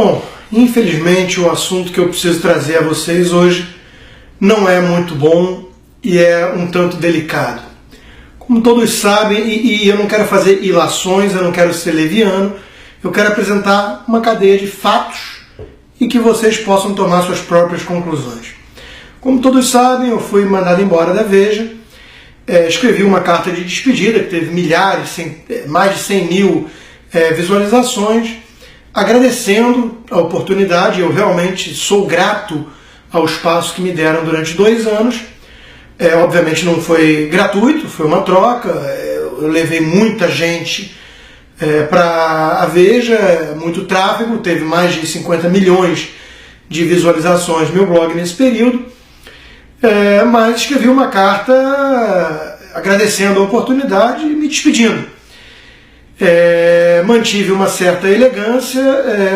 Bom, infelizmente o assunto que eu preciso trazer a vocês hoje não é muito bom e é um tanto delicado. Como todos sabem, e eu não quero fazer ilações, eu não quero ser leviano, eu quero apresentar uma cadeia de fatos e que vocês possam tomar suas próprias conclusões. Como todos sabem, eu fui mandado embora da Veja, escrevi uma carta de despedida que teve mais de 100 mil visualizações, agradecendo a oportunidade. Eu realmente sou grato ao espaço que me deram durante 2 anos. Obviamente não foi gratuito, foi uma troca. Eu levei muita gente para a Veja, muito tráfego, teve mais de 50 milhões de visualizações meu blog nesse período, mas escrevi uma carta agradecendo a oportunidade e me despedindo. Mantive uma certa elegância,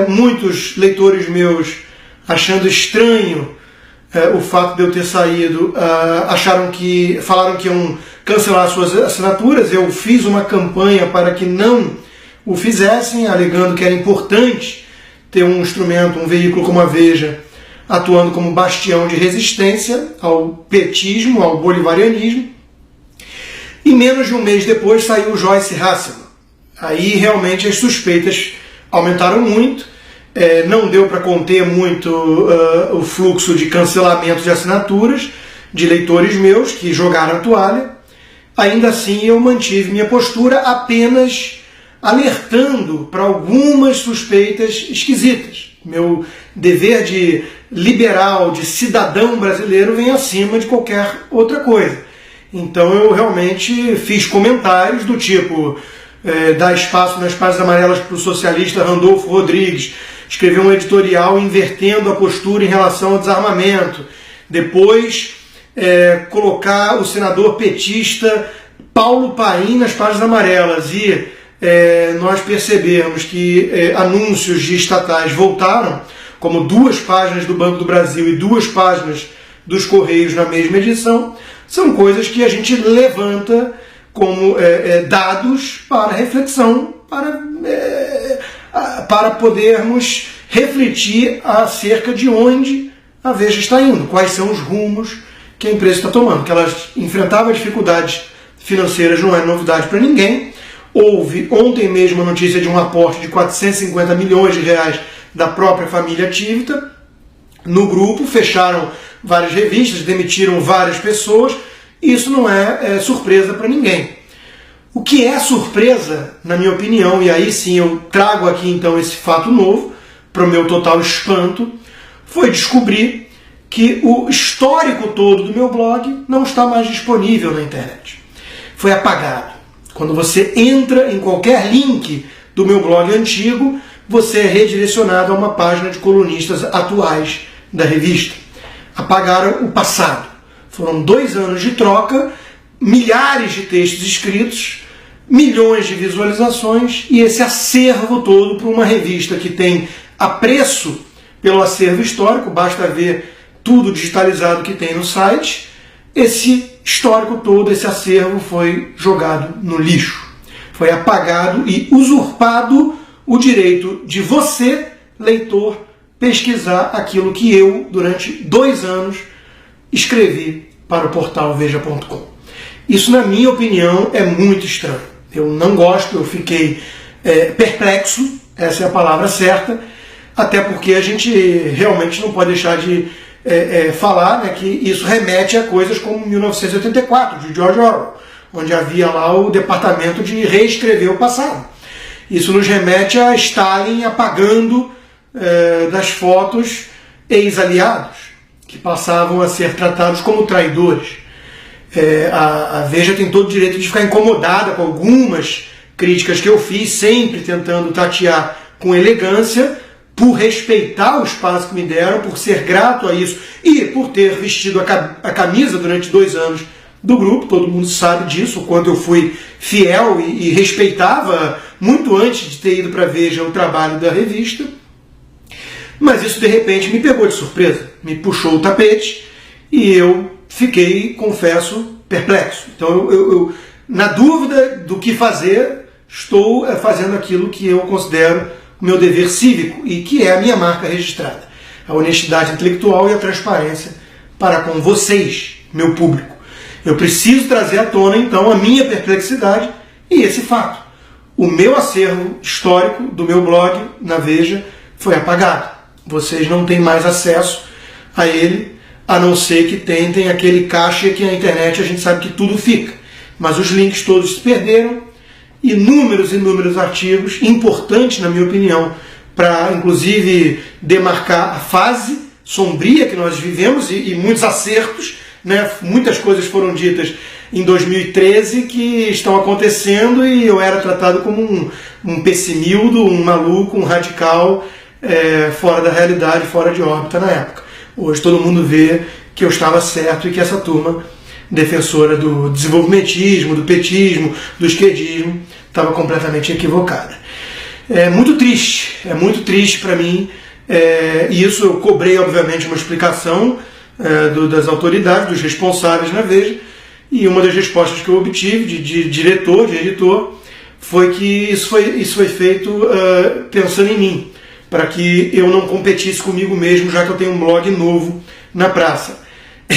muitos leitores meus achando estranho o fato de eu ter saído, falaram que iam cancelar suas assinaturas. Eu fiz uma campanha para que não o fizessem, alegando que era importante ter um instrumento, um veículo como a Veja, atuando como bastião de resistência ao petismo, ao bolivarianismo. E menos de um mês depois saiu o Joyce Hasselman. Aí realmente as suspeitas aumentaram muito, não deu para conter muito o fluxo de cancelamento de assinaturas de leitores meus que jogaram a toalha. Ainda assim eu mantive minha postura, apenas alertando para algumas suspeitas esquisitas. Meu dever de liberal, de cidadão brasileiro vem acima de qualquer outra coisa. Então eu realmente fiz comentários do tipo: dar espaço nas páginas amarelas para o socialista Randolfo Rodrigues, escrever um editorial invertendo a postura em relação ao desarmamento, depois colocar o senador petista Paulo Paim nas páginas amarelas e nós percebermos que anúncios de estatais voltaram, como 2 páginas do Banco do Brasil e 2 páginas dos Correios na mesma edição. São coisas que a gente levanta como dados para reflexão, para podermos refletir acerca de onde a Veja está indo, quais são os rumos que a empresa está tomando. Que ela enfrentava dificuldades financeiras não é novidade para ninguém. Houve ontem mesmo a notícia de um aporte de 450 milhões de reais da própria família Tivita no grupo, fecharam várias revistas, demitiram várias pessoas. Isso não é surpresa para ninguém. O que é surpresa, na minha opinião, e aí sim eu trago aqui então esse fato novo, para o meu total espanto, foi descobrir que o histórico todo do meu blog não está mais disponível na internet. Foi apagado. Quando você entra em qualquer link do meu blog antigo, você é redirecionado a uma página de colunistas atuais da revista. Apagaram o passado. Foram 2 anos de troca, milhares de textos escritos, milhões de visualizações e esse acervo todo para uma revista que tem apreço pelo acervo histórico. Basta ver tudo digitalizado que tem no site. Esse histórico todo, esse acervo foi jogado no lixo. Foi apagado e usurpado o direito de você, leitor, pesquisar aquilo que eu, durante 2 anos, escrevi para o portal Veja.com. Isso, na minha opinião, é muito estranho. Eu não gosto, eu fiquei perplexo, essa é a palavra certa, até porque a gente realmente não pode deixar de falar, né, que isso remete a coisas como 1984, de George Orwell, onde havia lá o departamento de reescrever o passado. Isso nos remete a Stalin apagando das fotos ex-aliados, que passavam a ser tratados como traidores. A Veja tem todo o direito de ficar incomodada com algumas críticas que eu fiz, sempre tentando tatear com elegância, por respeitar o espaço que me deram, por ser grato a isso e por ter vestido a camisa durante 2 anos do grupo. Todo mundo sabe disso, o quanto eu fui fiel e respeitava, muito antes de ter ido para a Veja, o trabalho da revista. Mas isso de repente me pegou de surpresa, me puxou o tapete e eu fiquei, confesso, perplexo. Então eu na dúvida do que fazer, estou fazendo aquilo que eu considero o meu dever cívico e que é a minha marca registrada, a honestidade intelectual e a transparência para com vocês, meu público. Eu preciso trazer à tona, então, a minha perplexidade e esse fato. O meu acervo histórico do meu blog na Veja foi apagado. Vocês não têm mais acesso a ele, a não ser que tentem aquele caixa que na internet a gente sabe que tudo fica. Mas os links todos se perderam, inúmeros artigos, importantes na minha opinião, para inclusive demarcar a fase sombria que nós vivemos e muitos acertos, né? Muitas coisas foram ditas em 2013 que estão acontecendo e eu era tratado como um pessimildo, um maluco, um radical, fora da realidade, fora de órbita na época. Hoje todo mundo vê que eu estava certo e que essa turma defensora do desenvolvimentismo, do petismo, do esquerdismo, estava completamente equivocada. É muito triste para mim, e isso eu cobrei, obviamente, uma explicação das autoridades, dos responsáveis na Veja, e uma das respostas que eu obtive de diretor, de editor, foi que isso foi feito pensando em mim, para que eu não competisse comigo mesmo, já que eu tenho um blog novo na praça.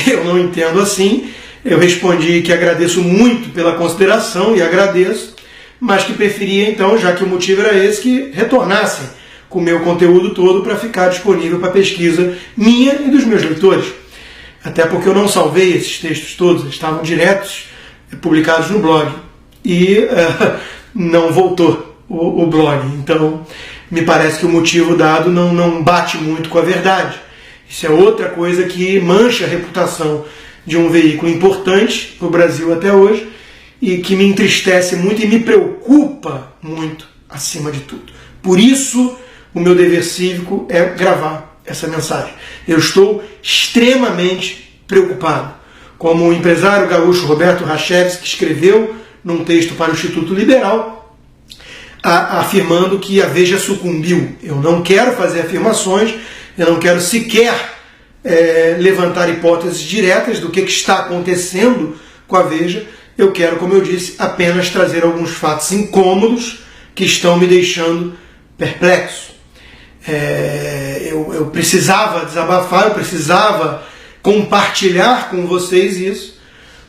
Eu não entendo assim. Eu respondi que agradeço muito pela consideração, e agradeço, mas que preferia então, já que o motivo era esse, que retornassem com o meu conteúdo todo para ficar disponível para pesquisa minha e dos meus leitores. Até porque eu não salvei esses textos todos, eles estavam diretos, publicados no blog, e não voltou o blog. Então, me parece que o motivo dado não bate muito com a verdade. Isso é outra coisa que mancha a reputação de um veículo importante para o Brasil até hoje e que me entristece muito e me preocupa muito, acima de tudo. Por isso, o meu dever cívico é gravar essa mensagem. Eu estou extremamente preocupado. Como o empresário gaúcho Roberto Rachevski, que escreveu num texto para o Instituto Liberal, afirmando que a Veja sucumbiu. Eu não quero fazer afirmações, eu não quero sequer levantar hipóteses diretas do que está acontecendo com a Veja. Eu quero, como eu disse, apenas trazer alguns fatos incômodos que estão me deixando perplexo. Eu precisava desabafar, eu precisava compartilhar com vocês isso,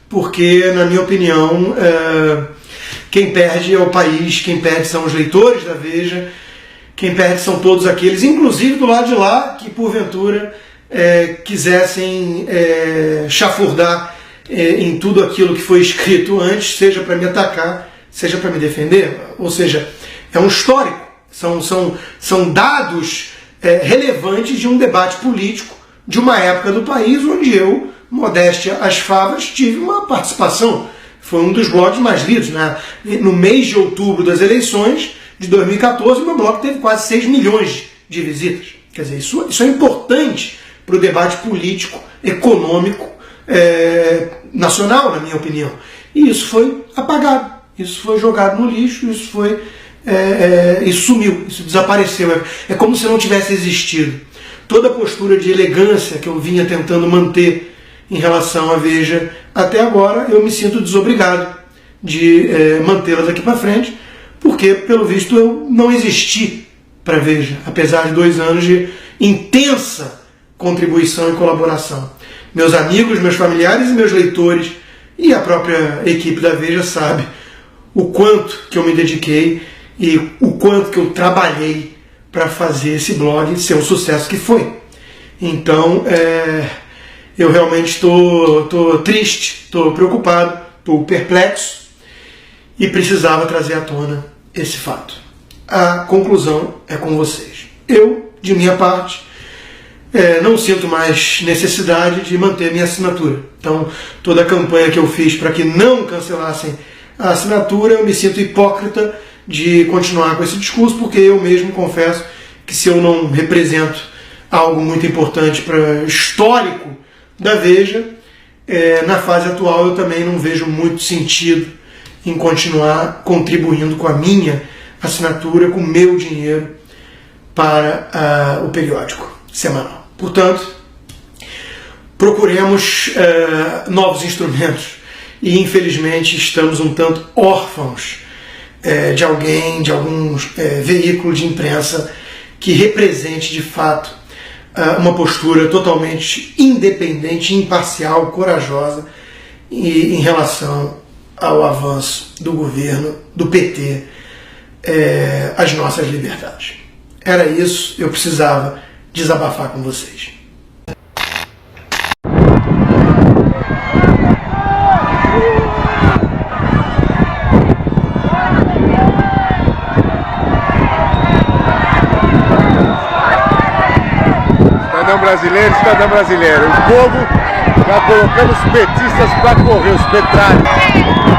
porque, na minha opinião, quem perde é o país, quem perde são os leitores da Veja, quem perde são todos aqueles, inclusive do lado de lá, que porventura quisessem chafurdar em tudo aquilo que foi escrito antes, seja para me atacar, seja para me defender. Ou seja, é um histórico, são dados relevantes de um debate político de uma época do país onde eu, modéstia às favas, tive uma participação. Foi um dos blogs mais lidos, né? No mês de outubro das eleições de 2014, meu blog teve quase 6 milhões de visitas. Quer dizer, isso é importante para o debate político, econômico, nacional, na minha opinião. E isso foi apagado, isso foi jogado no lixo, isso sumiu, isso desapareceu. É como se não tivesse existido. Toda a postura de elegância que eu vinha tentando manter em relação à Veja até agora, eu me sinto desobrigado de mantê-la daqui para frente, porque, pelo visto, eu não existi para a Veja, apesar de 2 anos de intensa contribuição e colaboração. Meus amigos, meus familiares e meus leitores e a própria equipe da Veja sabe o quanto que eu me dediquei e o quanto que eu trabalhei para fazer esse blog ser o sucesso que foi. Então, eu realmente estou triste, estou preocupado, estou perplexo e precisava trazer à tona esse fato. A conclusão é com vocês. Eu, de minha parte, não sinto mais necessidade de manter minha assinatura. Então, toda a campanha que eu fiz para que não cancelassem a assinatura, eu me sinto hipócrita de continuar com esse discurso, porque eu mesmo confesso que se eu não represento algo muito importante para histórico da Veja, na fase atual eu também não vejo muito sentido em continuar contribuindo com a minha assinatura, com o meu dinheiro para o periódico semanal. Portanto, procuremos novos instrumentos e infelizmente estamos um tanto órfãos de alguém, de algum veículo de imprensa que represente de fato uma postura totalmente independente, imparcial, corajosa em relação ao avanço do governo, do PT, às nossas liberdades. Era isso, eu precisava desabafar com vocês. Cidadão brasileiro, o povo está colocando os petistas para correr, os petralhos.